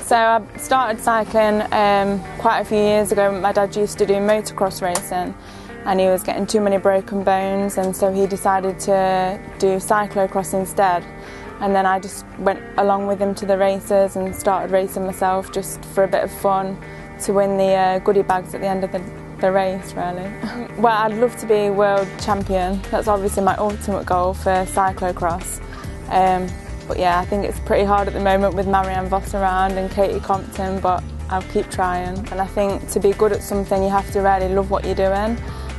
So I started cycling quite a few years ago. My dad used to do motocross racing and he was getting too many broken bones, and so he decided to do cyclocross instead. And then I just went along with him to the races and started racing myself just for a bit of fun to win the goodie bags at the end of the race, really. Well, I'd love to be world champion. That's obviously my ultimate goal for cyclocross. But yeah, I think it's pretty hard at the moment with Marianne Vos around and Katie Compton, but I'll keep trying. And I think to be good at something you have to really love what you're doing.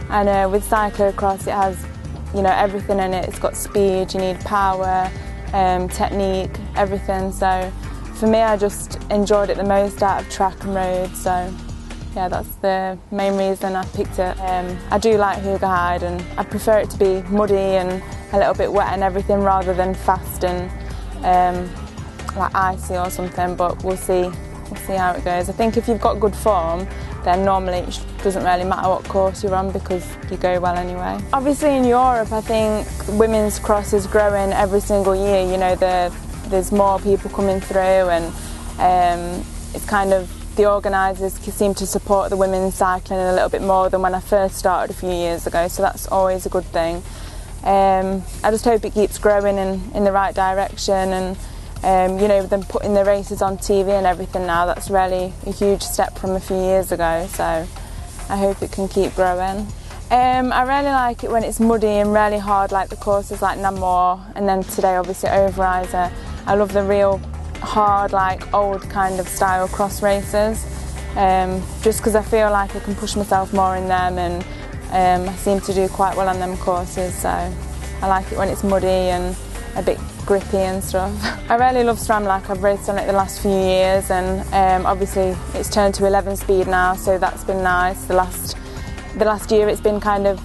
And with cyclocross it has, you know, everything in it. It's got speed, you need power, technique, everything. So for me, I just enjoyed it the most out of track and road. So yeah, that's the main reason I picked it. I do like Hoogerheide and I prefer it to be muddy and a little bit wet and everything rather than fast and like icy or something, but we'll see how it goes. I think if you've got good form, then normally it doesn't really matter what course you're on because you go well anyway. Obviously in Europe, I think women's cross is growing every single year. You know, there's more people coming through, and it's kind of, the organisers seem to support the women's cycling a little bit more than when I first started a few years ago, so that's always a good thing. I just hope it keeps growing in the right direction, and you know, them putting the races on TV and everything now, that's really a huge step from a few years ago, so I hope it can keep growing. I really like it when it's muddy and really hard, like the courses like Namur, and then today obviously Overijse. I love the real hard, like old kind of style cross races, just because I feel like I can push myself more in them, and I seem to do quite well on them courses, so I like it when it's muddy and a bit grippy and stuff. I really love SRAM, like I've raced on it the last few years, and obviously it's turned to 11 speed now, so that's been nice. The last year it's been kind of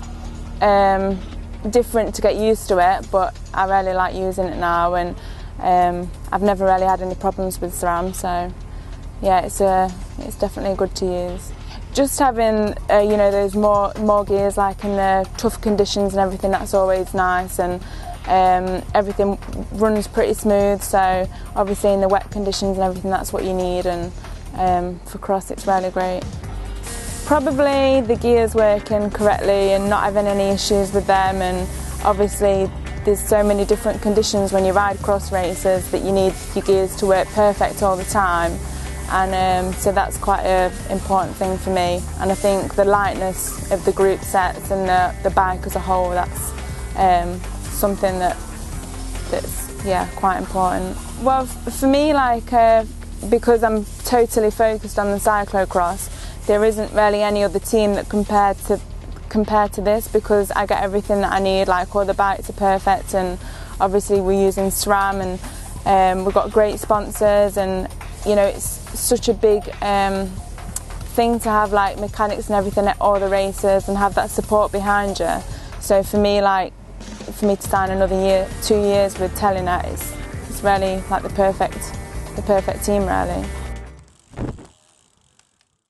different to get used to it, but I really like using it now, and I've never really had any problems with SRAM, so yeah, it's definitely good to use. Just having you know, those more gears, like in the tough conditions and everything, that's always nice, and everything runs pretty smooth, so obviously in the wet conditions and everything, that's what you need, and for cross it's really great. Probably the gears working correctly and not having any issues with them, and obviously there's so many different conditions when you ride cross races that you need your gears to work perfect all the time, and so that's quite an important thing for me. And I think the lightness of the group sets and the bike as a whole, that's something that's yeah, quite important. Well, for me, like because I'm totally focused on the cyclocross, there isn't really any other team that compared to this, because I get everything that I need. Like all the bikes are perfect, and obviously we're using SRAM, and we've got great sponsors, and you know, it's such a big thing to have like mechanics and everything at all the races and have that support behind you. So for me to sign another 2 years with Telenet, it's really like the perfect team, really.